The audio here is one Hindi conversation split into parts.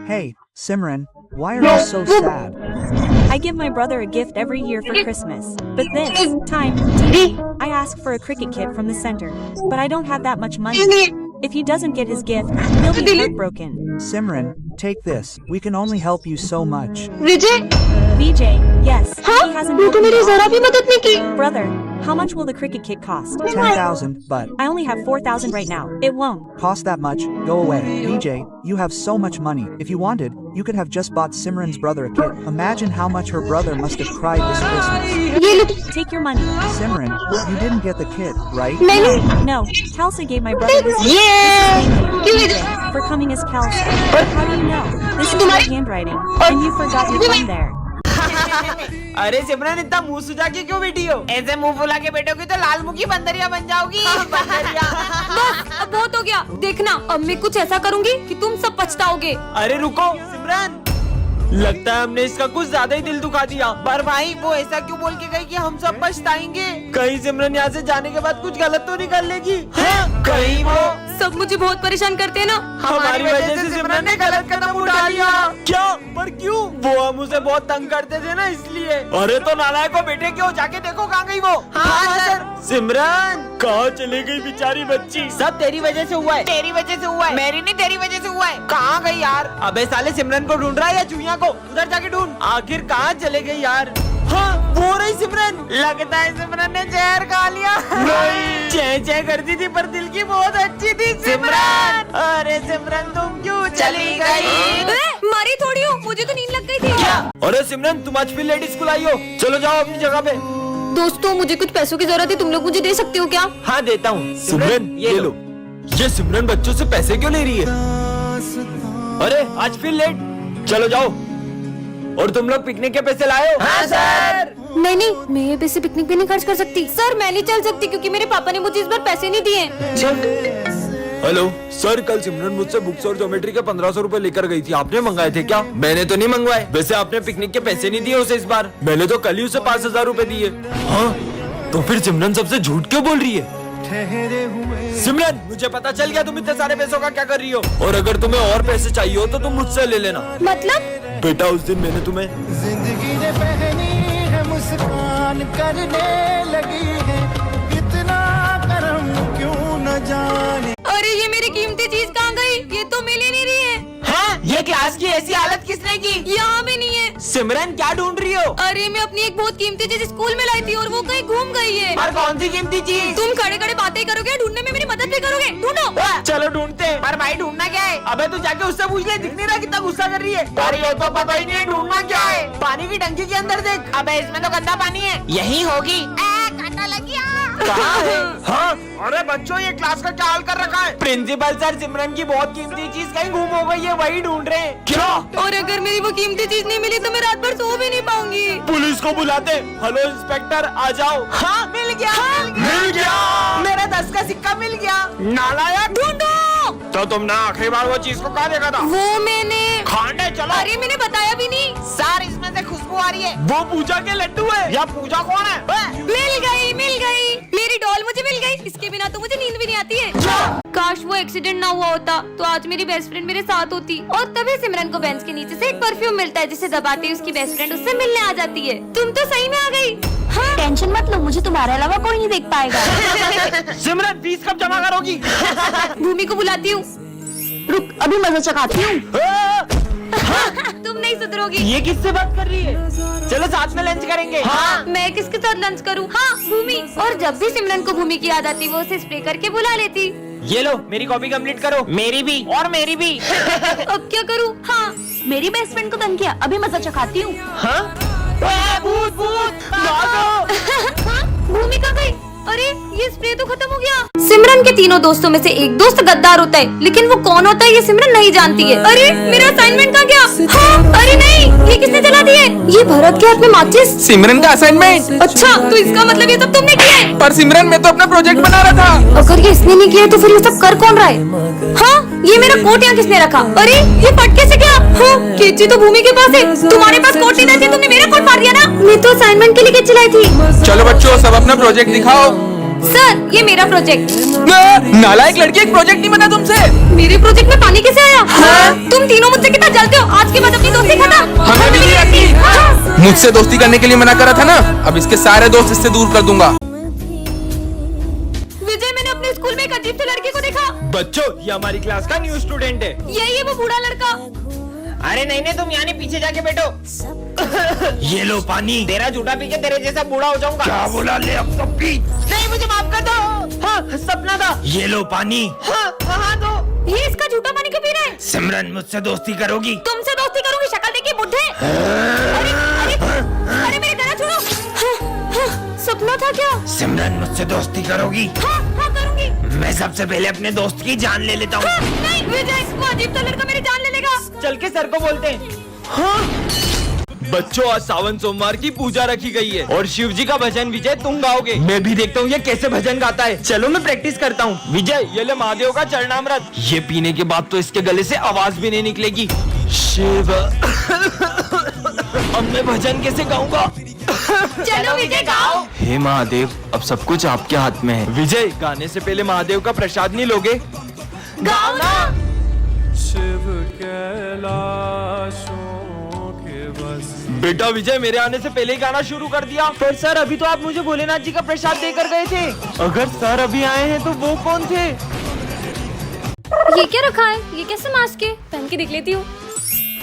Hey, Simran, why are you so sad? I give my brother a gift every year for Christmas. But this time, Didi, I ask for a cricket kit from the center. But I don't have that much money. If he doesn't get his gift, he'll be heartbroken. Simran, take this. We can only help you so much. Vijay Vijay, yes, he hasn't वो तो helped me मेरी at all. जरा भी मदद नहीं की Brother, how much will the cricket kit cost? 10,000, but I only have 4,000 right now. It won't. cost that much. Go away. BJ, you have so much money. If you wanted, you could have just bought Simran's brother a kit. Imagine how much her brother must have cried this Christmas. ये लो Take your money. Simran, you didn't get the kit, right? नहीं No, Kelsey gave my brother this gift. ये Thank you, क्यों Vijay, for coming as Kelsey. But how do you know? This is my handwriting, and you forgot your thumb there. अरे सिमरन इतना मुंह सुजा के क्यों बैठी हो? ऐसे मुंह फुला के बैठोगी तो लाल मुखी बंदरिया बन जाओगी। बंदरिया। बस अब बहुत हो गया देखना अब मैं कुछ ऐसा करूंगी कि तुम सब पछताओगे अरे रुको सिमरन, लगता है हमने इसका कुछ ज्यादा ही दिल दुखा दिया। पर भाई वो ऐसा क्यों बोल के गई कि हम सब पछताएंगे? कहीं सिमरन यहाँ से जाने के बाद कुछ गलत तो नहीं कर लेगी? हाँ? कहीं वो सब मुझे बहुत परेशान करते हैं ना हमारी वजह से सिमरन ने गलत कदम उठा लिया। क्या? पर क्यों? वो हम उसे बहुत तंग करते थे ना इसलिए। अरे तो नालायक को बेटे क्यों, जाके देखो कहाँ गई वो। हाँ सर। सिमरन कहाँ चली गई बेचारी बच्ची? सब तेरी वजह से हुआ है। तेरी वजह से हुआ है। मेरी नहीं तेरी वजह से हुआ है। कहाँ गई यार? अबे साले सिमरन को ढूंढ रहा है या चुईया को? उधर जाके ढूंढ। आखिर कहाँ चले गई यार? हाँ वो रही सिमरन। लगता है सिमरन ने जहर खा लिया। नहीं चह चह करती थी पर दिल की बहुत अच्छी थी सिमरन। अरे सिमरन तुम क्यों चली गई? मारी थोड़ी हो मुझे तो नींद लग गई थी क्या? अरे सिमरन तुम आज फिर लेट स्कूल आई हो। चलो जाओ अपनी जगह पे। दोस्तों मुझे कुछ पैसों की जरूरत है तुम लोग मुझे दे सकते हो क्या हाँ देता हूँ। सिमरन ये लो। ये सिमरन बच्चों से पैसे क्यों ले रही है? अरे आज फिर लेट। चलो जाओ। और तुम लोग पिकनिक के पैसे लाए हो? हाँ सर। नहीं नहीं मैं ये पैसे पिकनिक पे नहीं खर्च कर सकती सर मैं नहीं चल सकती क्योंकि मेरे पापा ने मुझे इस बार पैसे नहीं दिए हेलो सर, कल सिमरन मुझसे बुक्स और ज्योमेट्री के 1500 रुपए लेकर गई थी। आपने मंगाए थे क्या? मैंने तो नहीं मंगवाए। वैसे आपने पिकनिक के पैसे नहीं दिए उसे इस बार। मैंने तो कल ही उसे 5000 रुपए दिए। हाँ तो फिर सिमरन सबसे झूठ क्यों बोल रही है? सिमरन मुझे पता चल गया तुम इतने सारे पैसों का क्या कर रही हो। और अगर तुम्हें और पैसे चाहिए हो तो तुम मुझसे ले लेना। मतलब बेटा उस दिन मैंने तुम्हें जिंदगी ने पहनी है मुस्कान करने लगी है, इतना करम क्यों न जाने। अरे ये मेरी कीमती चीज कहाँ गई ये तो मिल ही नहीं रही है हाँ? ये क्लास की ऐसी हालत किसने की? यहाँ भी नहीं है सिमरन क्या ढूंढ रही हो? अरे मैं अपनी एक बहुत कीमती चीज स्कूल में लाई थी और वो कहीं घूम गई है पर कौन सी कीमती चीज? तुम खड़े खड़े बातें करोगे ढूंढने में मेरी मदद भी करोगे ढूंढो चलो ढूंढते हैं। पर भाई ढूंढना क्या है? अबे तू जाके उससे पूछ ले, दिख नहीं रहा कितना गुस्सा कर रही है। अरे ये तो पता ही नहीं है ढूंढना क्या है। पानी की टंकी के अंदर देख। अबे इसमें तो गंदा पानी है। यही होगी। कांटा लग गया। कहाँ है? हाँ अरे बच्चों ये क्लास का क्या हाल कर रखा है? प्रिंसिपल सर सिमरन की बहुत कीमती चीज कहीं गुम हो गई है, वही ढूंढ रहे हैं। क्या? और अगर मेरी वो कीमती चीज नहीं मिली तो मैं रात भर सो भी नहीं पाऊंगी पुलिस को बुलाते। हेलो इंस्पेक्टर आ जाओ। हाँ मिल गया। मिल गया। मेरा 10 का सिक्का मिल गया। नालायक। ढूंढो तो तुमने आखिरी बार वो चीज को कहाँ देखा था? वो मैंने खाने चलो। अरे मैंने बताया भी नहीं सर इसमें से खुशबू आ रही है। वो पूजा के लड्डू है। या पूजा कौन है? मिल गई मेरी डॉल मुझे मिल गई इसके बिना तो मुझे नींद भी नहीं आती है काश वो एक्सीडेंट ना हुआ होता तो आज मेरी बेस्ट फ्रेंड मेरे साथ होती और तभी सिमरन को बेंच के नीचे से एक परफ्यूम मिलता है जिसे दबाते ही उसकी बेस्ट फ्रेंड उससे मिलने आ जाती है तुम तो सही में आ गई हाँ टेंशन मत लो मुझे तुम्हारे अलावा कोई नहीं देख पाएगा सिमरन फीस कब जमा करोगी? भूमि को बुलाती हूँ रुक अभी मजा चखाती हूँ तुम नहीं सुधरोगी ये किससे बात कर रही है? चलो साथ में लंच करेंगे। हाँ मैं किसके साथ लंच करूँ? हाँ भूमि और जब भी सिमरन को भूमि की याद आती वो उसे स्प्रे करके बुला लेती ये लो मेरी कॉपी कंप्लीट करो। मेरी भी और मेरी भी। अब क्या करूँ? हाँ मेरी बेस्ट फ्रेंड को तंग किया अभी मजा चखाती हूँ हाँ? भूत भूत भागो। भूमि कहाँ गई? अरे ये स्प्रे तो खत्म हो गया। सिमरन के तीनों दोस्तों में से एक दोस्त गद्दार होता है लेकिन वो कौन होता है ये सिमरन नहीं जानती है। अरे मेरा असाइनमेंट कहाँ गया? हाँ? अरे नहीं ये किसने जला दिए? ये भरत के हाथ में माचिस। सिमरन का असाइनमेंट। अच्छा तो इसका मतलब ये सब तुमने किया है? पर सिमरन मैं तो अपना प्रोजेक्ट बना रहा था। अगर ये इसने नहीं किया तो फिर ये सब कर कौन रहा है? हाँ ये मेरा कोट यहाँ किसने रखा? अरे ये फट कैसे गया? हाँ केची तो भूमि के पास है। तुम्हारे पास कोट नहीं थी तुमने मेरा कोट मार दिया ना। मैं तो असाइनमेंट के लिए केची लाई थी। चलो बच्चों सब अपना प्रोजेक्ट दिखाओ। सर ये मेरा प्रोजेक्ट नालायक लड़की, एक प्रोजेक्ट नहीं बना तुमसे। मेरे प्रोजेक्ट में पानी कैसे आया? तुम तीनों मुझसे कितना जलते हो? आज के बाद अपनी दोस्ती खत्म। हमें भी नहीं लगती। मुझसे दोस्ती करने के लिए मना करा था ना, अब इसके सारे दोस्त इससे दूर कर दूंगा। विजय, मैंने अपने स्कूल में एक अजीब से लड़के को देखा। बच्चों, ये हमारी क्लास का न्यू स्टूडेंट है। यही है वो बूढ़ा लड़का। अरे नहीं नहीं, तुम यहाँ नहीं, पीछे जाके बैठो। ये लो पानी। तेरा झूठा पी के तेरे जैसा बूढ़ा हो जाऊंगा। क्या बोला? ले अब तो पी। नहीं, मुझे माफ कर दो। हाँ, सपना था। ये लो पानी। हाँ, हाँ दो। ये इसका झूठा पानी क्यों पी रहे हैं? सिमरन, मुझसे दोस्ती करोगी? तुमसे दोस्ती करूंगी? शक्ल देखिए बुढ़े। अरे अरे अरे मेरे गला छोड़ो। सपना था क्या? सिमरन, मुझसे दोस्ती करोगी? हाँ हाँ करूंगी। मैं सबसे पहले अपने दोस्त की जान ले लेता हूँ। नहीं विजय, वो अजीब सा लड़का मेरी जान ले लेगा। चल के सर को बोलते हैं। हाँ? बच्चों, आज सावन सोमवार की पूजा रखी गई है और शिव जी का भजन विजय तुम गाओगे। मैं भी देखता हूँ ये कैसे भजन गाता है। चलो मैं प्रैक्टिस करता हूँ। विजय, ये ले महादेव का चरणामृत। ये पीने के बाद तो इसके गले से आवाज भी नहीं निकलेगी। शिव। अब मैं भजन कैसे गाऊंगा? चलो विजय गाओ। हे महादेव, अब सब कुछ आपके हाथ में है। विजय, गाने से पहले महादेव का प्रसाद नहीं लोगे? गाओ ना। बेटा विजय, मेरे आने से पहले ही गाना शुरू कर दिया। पर सर, अभी तो आप मुझे भोलेनाथ जी का प्रसाद देकर गए थे। अगर सर अभी आए हैं तो वो कौन थे? ये क्या रखा है? ये कैसे मास्क है? पहन के देख लेती हूँ।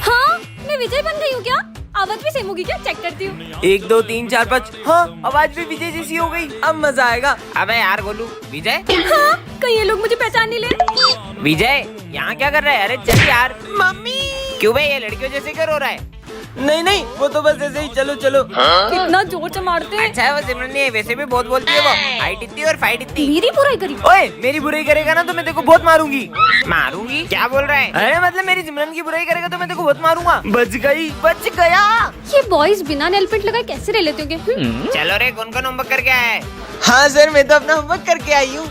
हाँ, मैं विजय बन गई हूँ क्या? आवाज भी सेम होगी क्या? चेक करती हूँ। 1 2 3 4 5। हाँ, आवाज भी विजय जैसी हो गई। अब मजा आएगा। अबे यार गोलू, विजय। हाँ, कहीं ये लोग मुझे पहचान नहीं ले। विजय, यहाँ क्या कर रहा है? अरे चल यार। मम्मी। क्यों भाई, ये लड़कियों जैसे क्यों रो रहा है? नहीं नहीं, वो तो बस ऐसे ही। चलो चलो। कितना जोर से मारते हैं। अच्छा, वो सिमरन नहीं है, वैसे भी बहुत बोलती है वो। हाइट इतनी और फाइट इतनी। मेरी बुराई करी। ओए, मेरी बुराई करेगा ना तो मैं तेरे को बहुत मारूंगी। मारूंगी? क्या बोल रहा है? अरे मतलब मेरी सिमरन की बुराई करेगा तो मैं तेरे को बहुत मारूंगा। बच गई, बच गया। ये बॉयज बिना नेल पेंट लगाए कैसे रह लेते होंगे? चलो रे, कौन कौन होमवर्क करके आया है? हाँ सर, मैं तो अपना होमवर्क करके आई हूँ।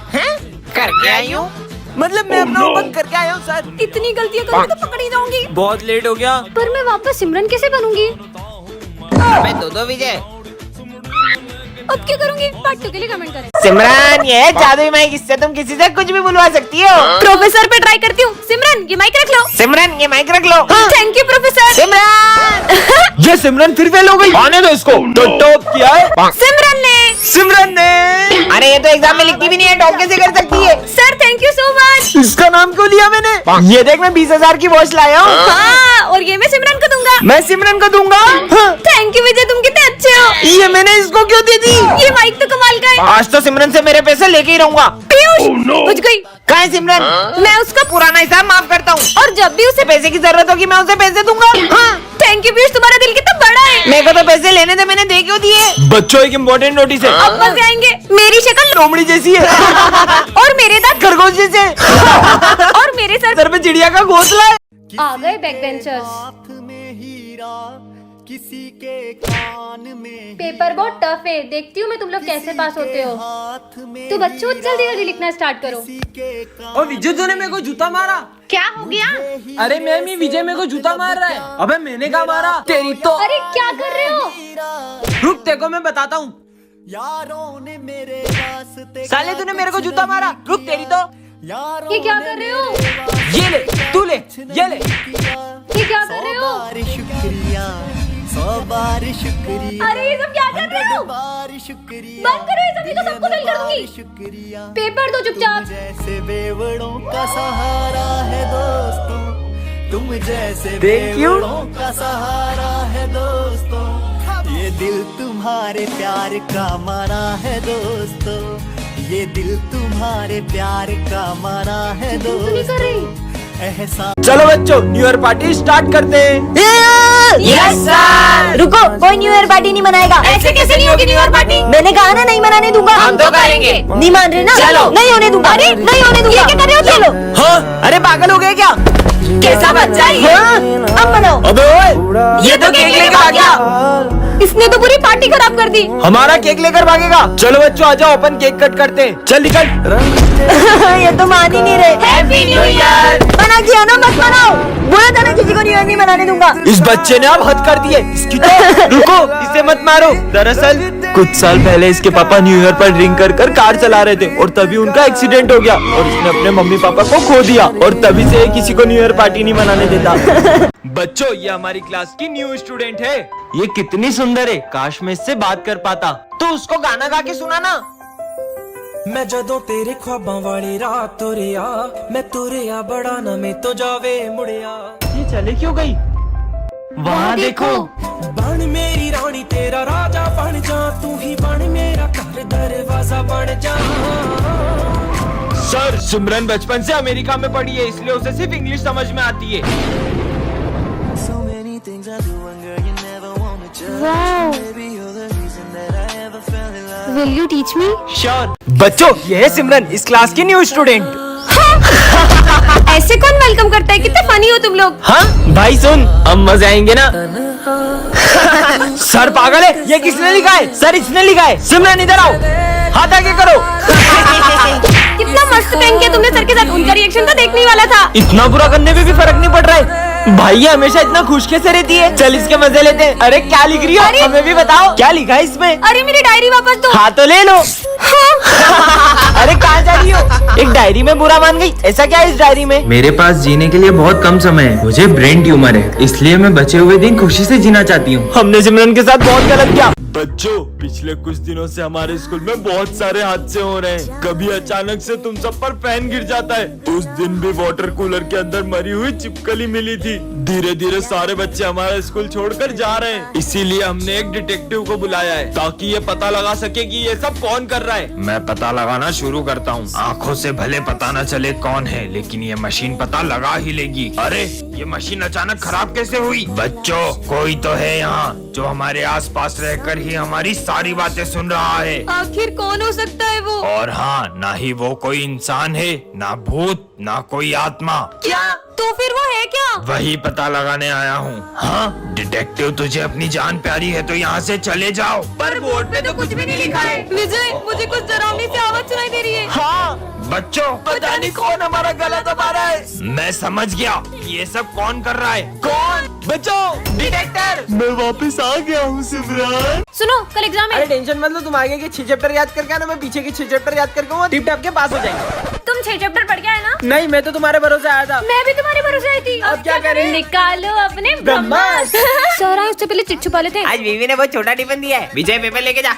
करके आई हूँ? मतलब मैं अपना होमवर्क करके आया हूँ सर। इतनी गलतियाँ करूँगी तो पकड़ी जाऊंगी। बहुत लेट हो गया। पर मैं वापस सिमरन कैसे बनूंगी? अबे दो विजय। अब क्या करूंगी? पार्ट 2 के लिए कमेंट करें। सिमरन, ये जादुई माइक, इससे तुम किसी से कुछ भी बुलवा सकती हो। प्रोफेसर पे ट्राई करती हूँ। सिमरन, ये माइक रख लो। सिमरन, ये माइक रख लो। Thank you professor. सिमरन। ये सिमरन फिर फेल हो गई। आने दो इसको। तो टॉप किया है सिमरन ने। सिमरन ने। अरे ये तो एग्जाम में लिखती भी नहीं है, टॉप कैसे कर सकती है? Sir thank you so much. इसका नाम क्यों लिया मैंने? ये देख, मैं 20,000 की वॉच लाया हूँ। हाँ, और ये मैं सिमरन को दूंगा। मैं सिमरन को दूंगा। थैंक यू विजय, तुम कितने अच्छे हो। ये मैंने इसको क्यों दे दी? ये माइक तो कमाल का है। आज तो सिमरन से मेरे पैसे लेके ही रहूंगा। पीयूष, बुझ गई। कहाँ है सिमरन? मैं उसका पुराना हिसाब माफ करता हूँ और जब भी उसे पैसे की जरूरत होगी मैं उसे पैसे दूंगा। हाँ। थैंक यू पीयूष, तुम्हारा दिल कितना बड़ा है। मेरे को तो पैसे लेने थे, मैंने दे क्यों दिए? बच्चों, एक इम्पोर्टेंट नोटिस है। अब मजे आएंगे। मेरी शक्ल लोमड़ी जैसी है और मेरे दांत खरगोश जैसे और मेरे सर पे चिड़िया का घोंसला है। आ गए बैक बेंचर्स। हाथ में हीरा, किसी के कान में पेपर बहुत टफ है, देखती हूँ मैं तुम लोग कैसे पास होते हो। हाथ में तो बच्चों जल्दी जल्दी लिखना स्टार्ट करो। किसी के कान और विजय तूने मेरे को जूता मारा। क्या हो गया? अरे मैम, ये विजय मेरे को जूता मार रहा है। अबे मैंने कहा मारा? तेरी तो। अरे क्या कर रहे हो? रुक, तेरे को मैं बताता हूँ। यारों ने मेरे रास्ते साले तूने मेरे को जूता मारा। रुक, तेरी तो। यारों ये क्या कर रहे हो? ये ले, तू ले, ये ले। ये क्या कर रहे हो? बार शुक्रिया, 100 बार शुक्रिया, अरे ये सब क्या कर रहे हो? बार शुक्रिया, बंद करो ये सब, नहीं तो सबको फेल कर दूंगी। शुक्रिया। पेपर दो चुपचाप। जैसे बेवड़ों का सहारा है दोस्तों, तुम जैसे Thank you. बेवड़ों का सहारा है दोस्तों, ये दिल तुम्हारे प्यार का माना है दोस्तों, ये दिल तुम्हारे प्यार का माना है नहीं कर दोस्तों, रही। एहसास। चलो बच्चों, न्यू ईयर पार्टी स्टार्ट करते हैं। Yes sir. रुको, कोई न्यू ईयर पार्टी नहीं मनाएगा। ऐसे कैसे नहीं होगी न्यू ईयर पार्टी? मैंने कहा ना नहीं मनाने दूंगा। हम तो करेंगे। नहीं मान रहे ना? चलो। नहीं होने दूंगा। अरे नहीं होने दूंगा। ये क्या कर रहे हो? चलो। हाँ, अरे पागल हो गए क्या? कैसा बच्चा है ये? अब मनाओ। अबे ओए, ये तो केक लेके भाग गया। इसने तो पूरी पार्टी खराब कर दी। हमारा केक लेकर भागेगा। चलो बच्चों, आ जाओ, अपन केक कट करते हैं। चल निकल। ये तो मान ही नहीं रहे। Happy new year. मना किया ना, मत मनाओ। बोला था ना किसी को न्यू ईयर नहीं मनाने दूंगा। इस बच्चे ने अब हद कर दी है। इसकी तो रुको, इसे मत मारो। दरअसल कुछ साल पहले इसके पापा न्यू ईयर पर ड्रिंक कर कार चला रहे थे और तभी उनका एक्सीडेंट हो गया और इसने अपने मम्मी पापा को खो दिया और तभी से किसी को न्यू ईयर पार्टी नहीं मनाने देता। बच्चों, ये हमारी क्लास की न्यू स्टूडेंट है। ये कितनी सुंदर है, काश मैं इससे बात कर पाता। तो उसको गाना गा के सुनाना। मैं जदों तेरे ख्वाबां वाली रात तुरिया, मैं तुरिया बड़ा ना मैं तो जावे मुड़िया। ये चले क्यों गई? वहाँ देखो। बन मेरी रानी तेरा राजा बन जा, तू ही बन मेरा घर दरवाजा बन जा। सर, सिमरन बचपन से अमेरिका में पढ़ी है, इसलिए उसे सिर्फ इंग्लिश समझ में आती है। Will you teach me? Sure. बच्चों, ये है सिमरन, इस क्लास की न्यू स्टूडेंट। ऐसे कौन वेलकम करता है? कितने फनी हो तुम लोग। हाँ भाई सुन, अब मजे आएंगे ना। सर पागल है, ये किसने लिखा है? सर इसने लिखा है। सिमरन इधर आओ, हाथ आगे करो। कितना मस्त पेन किया तुमने सर के साथ, उनका रिएक्शन तो देखने ही वाला था। इतना बुरा करने पे भी फर्क नहीं पड़ रहा है। भाई ये हमेशा इतना खुश कैसे रहती है? चल इसके मजे लेते हैं। अरे क्या लिख रही हो? हमें भी बताओ, क्या लिखा है इसमें? अरे मेरी डायरी वापस दो। हाँ तो ले लो। अरे कहाँ जा रही हो? एक डायरी में बुरा मान गई, ऐसा क्या है इस डायरी में? मेरे पास जीने के लिए बहुत कम समय है, मुझे ब्रेन ट्यूमर है, इसलिए मैं बचे हुए दिन खुशी से जीना चाहती हूँ। हमने सिमरन के साथ बहुत गलत किया। बच्चों, पिछले कुछ दिनों से हमारे स्कूल में बहुत सारे हादसे हो रहे हैं। कभी अचानक से तुम सब पर फैन गिर जाता है। उस दिन भी वाटर कूलर के अंदर मरी हुई छिपकली मिली थी। धीरे धीरे सारे बच्चे हमारा स्कूल छोड़कर जा रहे हैं, इसीलिए हमने एक डिटेक्टिव को बुलाया है ताकि ये पता लगा सके कि ये सब कौन कर रहा है। मैं पता लगाना शुरू करता हूँ। आँखों से भले पता न चले कौन है, लेकिन ये मशीन पता लगा ही लेगी। अरे ये मशीन अचानक खराब कैसे हुई? बच्चों, कोई तो है यहाँ जो हमारे आसपास रहकर ही हमारी सारी बातें सुन रहा है। आखिर कौन हो सकता है वो? और हाँ, ना ही वो कोई इंसान है, ना भूत, ना कोई आत्मा। क्या? तो फिर वो है क्या? वही पता लगाने आया हूँ। हाँ डिटेक्टिव, तुझे अपनी जान प्यारी है तो यहाँ से चले जाओ। पर बोर्ड पे तो कुछ भी नहीं लिखा है। विजय, मुझे कुछ डरावनी सी आवाज सुनाई दे रही है। हाँ बच्चों, पता नहीं कौन हमारा गला दबा रहा है। मैं समझ गया कि ये सब कौन कर रहा है। कौन? बच्चों, डिटेक्टर। मैं वापस आ गया हूँ सिमरन। सुनो, कल एग्जाम है। अरे टेंशन मत लो, तुम आगे के 6 चैप्टर याद करके आना, मैं पीछे के 6 चैप्टर याद करके वो टिप टॉप के पास हो जाएंगे। तुम 6 चैप्टर पढ़ के आए ना? नहीं, मैं तो तुम्हारे भरोसे आया था। मैं भी तुम्हारे भरोसे आई थी। अब क्या करें? निकालो अपने ब्रह्मास्त्र। सर आए उससे पहले चिट छुपा लेते हैं। आज बीवी ने बहुत छोटा टिफिन दिया है। विजय पेपर लेके जा।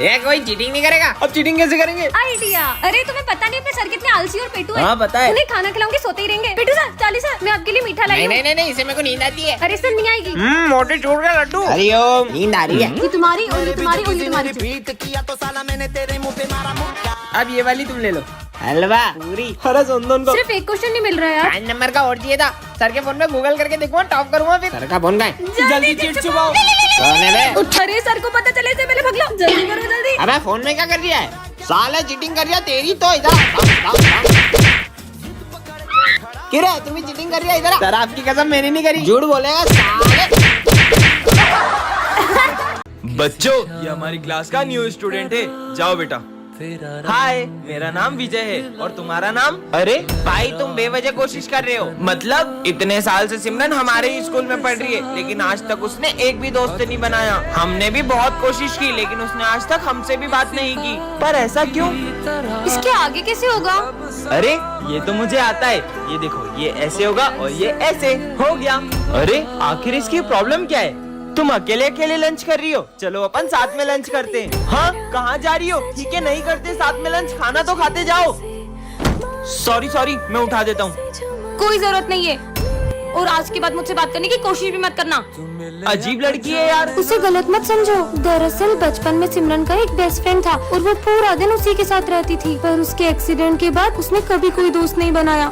ये कोई चीटिंग नहीं करेगा। अब चीटिंग कैसे करेंगे? आइडिया। अरे तुम्हें पता नहीं अपने सर कितने आलसी और पेटू है। हाँ पता है। उन्हें खाना खिलाऊंगी, सोते ही रहेंगे। पेटू सर, चाली सर, मैं आपके लिए मीठा लाई हूँ। नहीं, इसे मेरे को नींद आती है। अरे सर नहीं आएगी। मोटे छोड़ का लड्डू। हरिओम, नींद आ रही है। ये तुम्हारी और ये तुम्हारी और ये तुम्हारी। अब ये वाली तुम ले लो। हलवा पूरी। अरे सुन को सिर्फ एक क्वेश्चन नहीं मिल रहा यार। 5 नंबर का और चाहिए था। सर के फोन में गूगल करके देखूंगा, टॉप करूंगा फिर। सर का फोन का है। जल्दी चिट छुपाओ। अरे सर को पता चले से पहले भाग लो। जल्दी करो जल्दी। अबे फोन में क्या कर रही है? साला चीटिंग कर रही है तेरी तो। इधर क्यों रे, तुम्हें चीटिंग कर रही है? इधर सर आपकी कसम मैंने नहीं करी। झूठ बोलेगा साले। बच्चों, ये हमारी क्लास का न्यू स्टूडेंट है। जाओ बेटा। हाय, मेरा नाम विजय है और तुम्हारा नाम? अरे भाई, तुम बेवजह कोशिश कर रहे हो। मतलब इतने साल से सिमरन हमारे ही स्कूल में पढ़ रही है, लेकिन आज तक उसने एक भी दोस्त नहीं बनाया। हमने भी बहुत कोशिश की, लेकिन उसने आज तक हमसे भी बात नहीं की। पर ऐसा क्यों? इसके आगे कैसे होगा? अरे ये तो मुझे आता है। ये देखो, ये ऐसे होगा और ये ऐसे हो गया। अरे आखिर इसकी प्रॉब्लम क्या है? तुम अकेले अकेले लंच कर रही हो, चलो अपन साथ में लंच करते हैं। हाँ, कहाँ जा रही हो? ठीक है, नहीं करते साथ में लंच, खाना तो खाते जाओ। सॉरी, मैं उठा देता हूँ। कोई जरूरत नहीं है, और आज के बाद मुझसे बात करने की कोशिश भी मत करना। अजीब लड़की है यार। उसे गलत मत समझो। दरअसल बचपन में सिमरन का एक बेस्ट फ्रेंड था और वो पूरा दिन उसी के साथ रहती थी, पर उसके एक्सीडेंट के बाद उसने कभी कोई दोस्त नहीं बनाया।